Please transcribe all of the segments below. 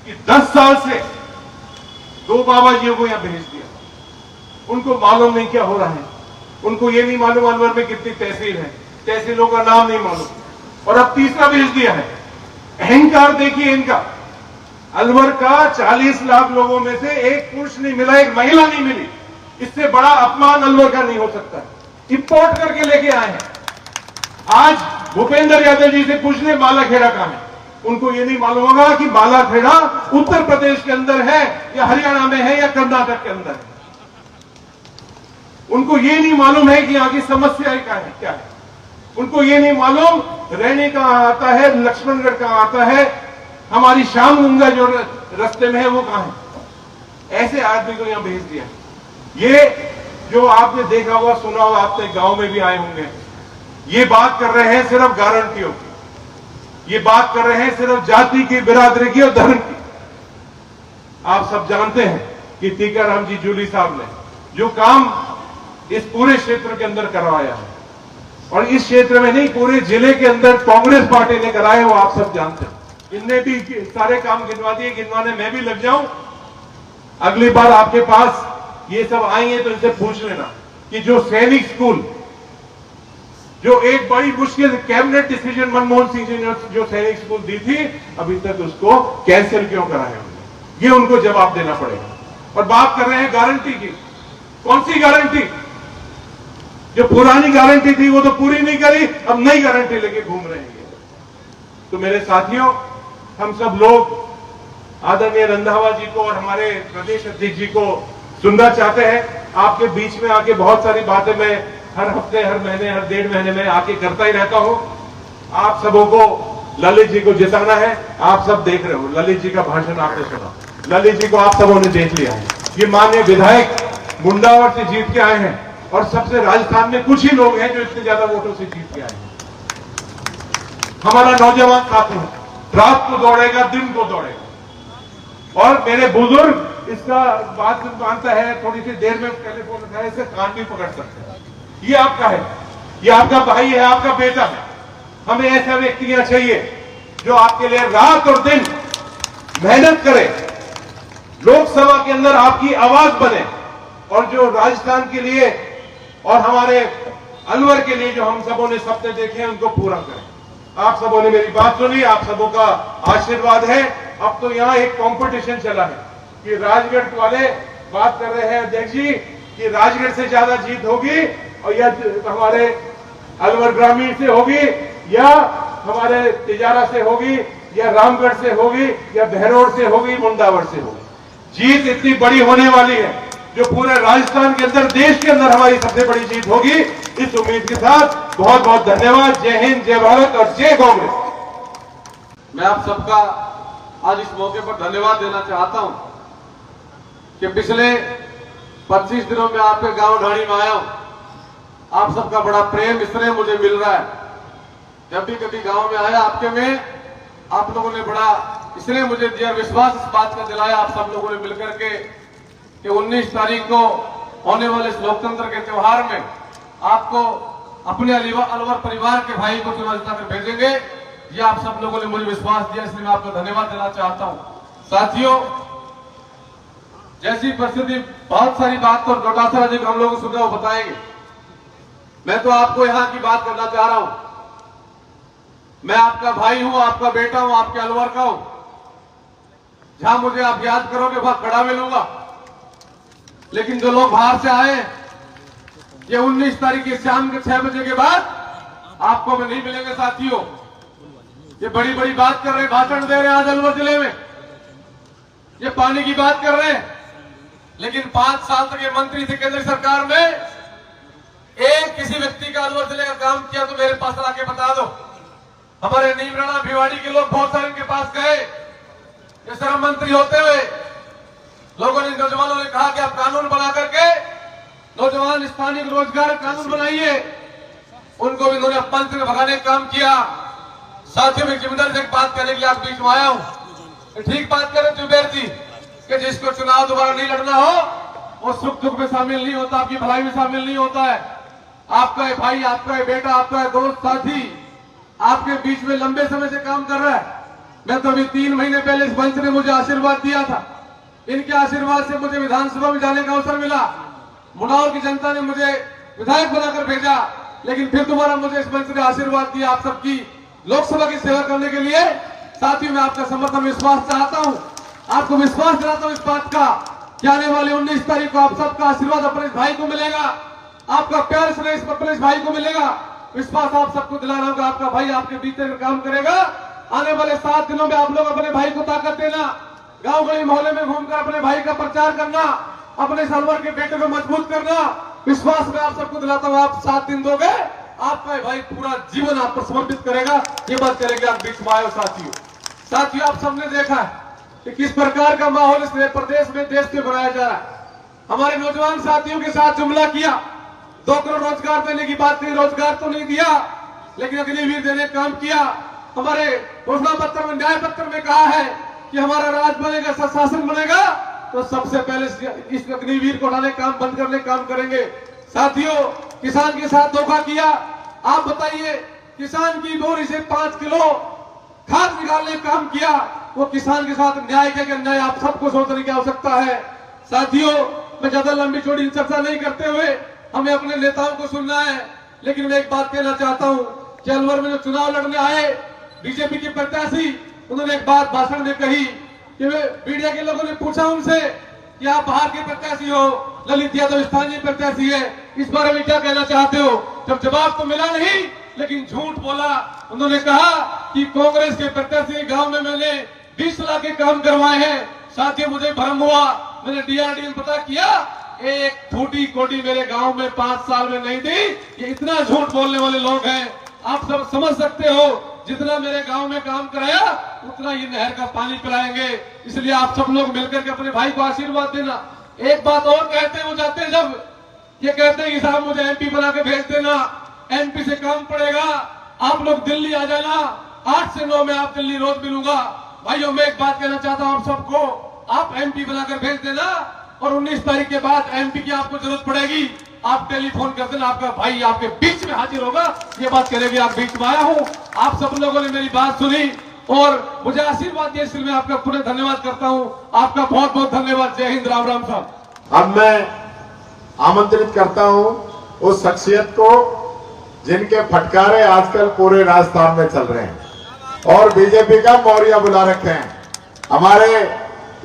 कि 10 साल से 2 बाबा जियों को यहां भेज दिया, उनको मालूम नहीं क्या हो रहा है, उनको ये नहीं मालूम अलवर में कितनी तहसील है, तहसीलों का नाम नहीं मालूम, और अब तीसरा भेज दिया है। अहंकार देखिए इनका। अलवर का 40 लाख लोगों में से एक पुरुष नहीं मिला, एक महिला नहीं मिली। इससे बड़ा अपमान अलवर का नहीं हो सकता। इंपोर्ट करके लेके आए हैं। आज भूपेंद्र यादव जी से पूछ ले मालाखेड़ा कहां है, उनको ये नहीं मालूम होगा कि मालाखेड़ा उत्तर प्रदेश के अंदर है या हरियाणा में है या कर्नाटक के अंदर है। उनको ये नहीं मालूम है कि यहां की समस्या क्या है। उनको ये नहीं मालूम रैनी कहां आता है, लक्ष्मणगढ़ कहां आता है, हमारी श्यामगंगा जो रास्ते में है वो कहां है। ऐसे आदमी को यहां भेज दिया। ये जो आपने देखा हुआ सुना हुआ, आपने गांव में भी आए होंगे, ये बात कर रहे हैं सिर्फ गारंटियों की, ये बात कर रहे हैं सिर्फ जाति की, बिरादरी की और धर्म की। आप सब जानते हैं कि टीकाराम जी जूली साहब ने जो काम इस पूरे क्षेत्र के अंदर करवाया है, और इस क्षेत्र में नहीं पूरे जिले के अंदर कांग्रेस पार्टी ने कराए, वो आप सब जानते हैं। इनने भी सारे काम गिनवा दिए, गिनवाने मैं भी लग जाऊं। अगली बार आपके पास ये सब आएंगे तो इनसे पूछ लेना कि जो सैनिक स्कूल, जो एक बड़ी मुश्किल कैबिनेट डिसीजन मनमोहन सिंह जी ने जो सैनिक स्कूल दी थी, अभी तक उसको कैंसिल क्यों कराया, ये उनको जवाब देना पड़ेगा। और बात कर रहे हैं गारंटी की। कौन सी गारंटी? जो पुरानी गारंटी थी वो तो पूरी नहीं करी, अब नई गारंटी लेके घूम रहे हैं। तो मेरे साथियों, हम सब लोग आदरणीय रंधावा जी को और हमारे प्रदेश अध्यक्ष जी को सुनना चाहते हैं। आपके बीच में आके बहुत सारी बातें मैं हर हफ्ते, हर महीने, हर 1.5 महीने में आके करता ही रहता हूं। आप सबों को ललित जी को जिताना है। आप सब देख रहे हो, ललित जी का भाषण आपने सुना, ललित जी को आप सबों ने देख लिया है। ये माननीय विधायक मुंडावर से जीत के आए हैं, और सबसे राजस्थान में कुछ ही लोग हैं जो इतने ज्यादा वोटों से जीत के आए हैं। हमारा नौजवान साथी रात को दौड़ेगा, दिन को दौड़ेगा। और मेरे बुजुर्ग इसका बात मानता है, थोड़ी सी देर में टेलीफोन उठाया, इससे कान भी पकड़ सकते हैं। ये आपका है, ये आपका भाई है, आपका बेटा है। हमें ऐसा व्यक्तियां चाहिए जो आपके लिए रात और दिन मेहनत करे, लोकसभा के अंदर आपकी आवाज बने, और जो राजस्थान के लिए और हमारे अलवर के लिए जो हम सबों ने सपने देखे हैं उनको पूरा करें। आप सबों ने मेरी बात सुनी, आप सबों का आशीर्वाद है। अब तो यहाँ एक कंपटीशन चला है कि राजगढ़ वाले बात कर रहे हैं अध्यक्ष जी कि राजगढ़ से ज्यादा जीत होगी, और या हमारे अलवर ग्रामीण से होगी, या हमारे तिजारा से होगी, या रामगढ़ से होगी, या बहरोड से होगी, मुंडावर से होगी। जीत इतनी बड़ी होने वाली है जो पूरे राजस्थान के अंदर, देश के अंदर हमारी सबसे बड़ी जीत होगी। इस उम्मीद के साथ बहुत बहुत धन्यवाद। जय हिंद, जय भारत और जय कांग्रेस। मैं आप सबका आज इस मौके पर धन्यवाद देना चाहता हूं कि पिछले 25 दिनों में आपके गांव ढाणी में आया हूं। आप सबका बड़ा प्रेम इसलिए मुझे मिल रहा है। जब भी कभी गांव में आया आपके में, आप लोगों ने बड़ा इसलिए मुझे दिया विश्वास इस बात का दिलाया, आप सब लोगों ने मिलकर के, कि 19 तारीख को होने वाले इस लोकतंत्र के त्योहार में आपको अपने अलवर परिवार के भाई को चुनाव जिताकर भेजेंगे। ये आप सब लोगों ने मुझे विश्वास दिया, इसलिए मैं आपको धन्यवाद देना चाहता हूं। साथियों, जैसी परिस्थिति, बहुत सारी बात तो डोटासरा जी को हम लोग सुना वो बताएंगे। मैं तो आपको यहां की बात करना चाह रहा हूं। मैं आपका भाई हूं, आपका बेटा हूं, आपके अलवर का हूं। जहां मुझे आप याद करोगे वहां खड़ा मिलूंगा। लेकिन जो लोग बाहर से आए, ये 19 तारीख की शाम के 6 बजे के बाद आपको में नहीं मिलेंगे। साथियों, ये बड़ी बड़ी बात कर रहे हैं, भाषण दे रहे हैं आज अलवर जिले में, ये पानी की बात कर रहे हैं। लेकिन 5 साल तक ये मंत्री थे केंद्र सरकार में, एक किसी व्यक्ति का अलवर जिले का काम किया तो मेरे पास आके बता दो। हमारे नीमराणा भिवाड़ी के लोग बहुत सारे इनके पास गए, ये श्रम मंत्री होते हुए लोगों ने, नौजवानों ने कहा कि आप कानून बना करके नौजवान स्थानीय रोजगार कानून बनाइए। उनको भी इन्होंने मंत्री में भगाने का काम किया। साथियों, में जिम्मेदारी से एक बात करने के लिए आप बीच में आया हूं। ठीक बात करें जुबेर जी कि जिसको चुनाव दोबारा नहीं लड़ना हो वो सुख दुख में शामिल नहीं होता, आपकी भलाई में शामिल नहीं होता है। आपका भाई, आपका बेटा, आपका दोस्त साथी आपके बीच में लंबे समय से काम कर रहा है, मैं तो अभी 3 महीने पहले इस मंच ने मुझे आशीर्वाद दिया था। इनके आशीर्वाद से मुझे विधानसभा में जाने का अवसर मिला। मुनावर की जनता ने मुझे विधायक बनाकर भेजा, लेकिन फिर दोबारा मुझे इस मंच ने आशीर्वाद दिया आप सबकी लोकसभा की सेवा करने के लिए। साथियों, मैं आपका समर्थन विश्वास चाहता हूं, आपको विश्वास दिलाता हूं इस बात का कि आने वाले 19 तारीख को आप सबका आशीर्वाद अपने इस भाई को मिलेगा, आपका प्यार स्नेह अपने इस भाई को मिलेगा। विश्वास आप सबको दिला रहा हूं, आपका भाई आपके बीते काम करेगा। आने वाले 7 दिनों में आप लोग अपने भाई को ताकत देना, गांव गली मोहल्ले में घूमकर अपने भाई का प्रचार करना, अपने सलवर के बेटे को मजबूत करना। विश्वास में आप सबको दिलाता हूं, आप 7 दिन दोगे, आपका भाई पूरा जीवन आप पर समर्पित करेगा। ये बात करेंगे आप बीच में आए। साथियों, आप सबने देखा है कि किस प्रकार का माहौल इस प्रदेश में देश में बनाया जा रहा है। हमारे नौजवान साथियों के साथ जुमला किया, 2 करोड़ रोजगार देने की बात कही, रोजगार तो नहीं दिया, लेकिन अग्निवीर देने का काम किया। हमारे घोषणा पत्र में, न्याय पत्र में कहा है कि हमारा राज बनेगा, शासन बनेगा, तो सबसे पहले इस अग्निवीर को उठाने काम बंद करने काम करेंगे। साथियों, किसान के साथ धोखा किया। आप बताइए, किसान की बोरी से 5 किलो खाद निकालने का काम किया, वो किसान के साथ न्याय क्या अन्याय आप सबको सोचने की आवश्यकता है। साथियों, मैं ज्यादा लंबी चौड़ी चर्चा नहीं करते हुए हमें अपने नेताओं को सुनना है, लेकिन मैं एक बात कहना चाहता हूं कि अलवर में जो चुनाव लड़ने आए बीजेपी के प्रत्याशी, उन्होंने एक बात भाषण में कही कि मीडिया के लोगों ने पूछा उनसे कि आप बाहर के प्रत्याशी हो, ललित यादव स्थानीय प्रत्याशी है, इस बारे में क्या कहना चाहते हो? जब जवाब तो मिला नहीं, लेकिन झूठ बोला। उन्होंने कहा कि कांग्रेस के प्रत्याशी गांव में मैंने 20 लाख के काम करवाए हैं। साथियों, मुझे भ्रम हुआ, मैंने डीआरडीएम पता किया, एक फूटी कोटी मेरे गांव में 5 साल में नहीं दी। ये इतना झूठ बोलने वाले लोग हैं। आप सब समझ सकते हो, जितना मेरे गांव में काम कराया उतना ये नहर का पानी पिलाएंगे। इसलिए आप सब लोग मिलकर के अपने भाई को आशीर्वाद देना। एक बात और कहते हैं वो जाते हैं, जब ये कहते हैं कि साहब मुझे एमपी बना के भेज देना, एमपी से काम पड़ेगा, आप लोग दिल्ली आ जाना, 8 से 9 में आप दिल्ली रोज मिलूंगा। भाइयों, मैं एक बात कहना चाहता हूं आप सबको, आप एमपी बनाकर भेज देना और 19 तारीख के बाद एमपी की आपको जरूरत पड़ेगी, आप टेलीफोन कर देना, आपका भाई आपके बीच में हाजिर होगा। ये बात करेगी, आप बीच में आया हूं, आप सब लोगों ने मेरी बात सुनी और मुझे आशीर्वाद दिया, इसलिए मैं आपका पुनः धन्यवाद करता हूं। आपका बहुत बहुत धन्यवाद। जय हिंद, राम राम साहब। अब मैं आमंत्रित करता हूं उस शख्सियत को जिनके फटकारे आजकल पूरे राजस्थान में चल रहे हैं और बीजेपी का मौर्य बुला रखे हैं, हमारे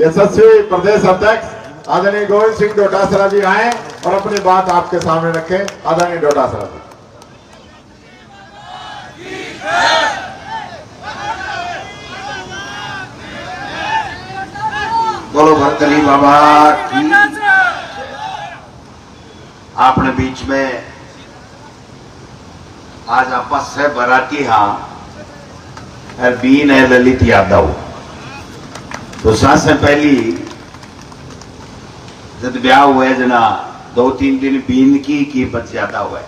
यशस्वी प्रदेश अध्यक्ष आदरणीय गोविंद सिंह डोटासरा जी आए और अपनी बात आपके सामने रखें। आदरणीय डोटासरा जी। बोलो भरतली बाबा की। आपने बीच में आज आपस से बराती हाँ और बीन है ललित यादव, तो सबसे पहली जब ब्याह हुआ जना 2-3 दिन बीन की बच जाता हुआ है।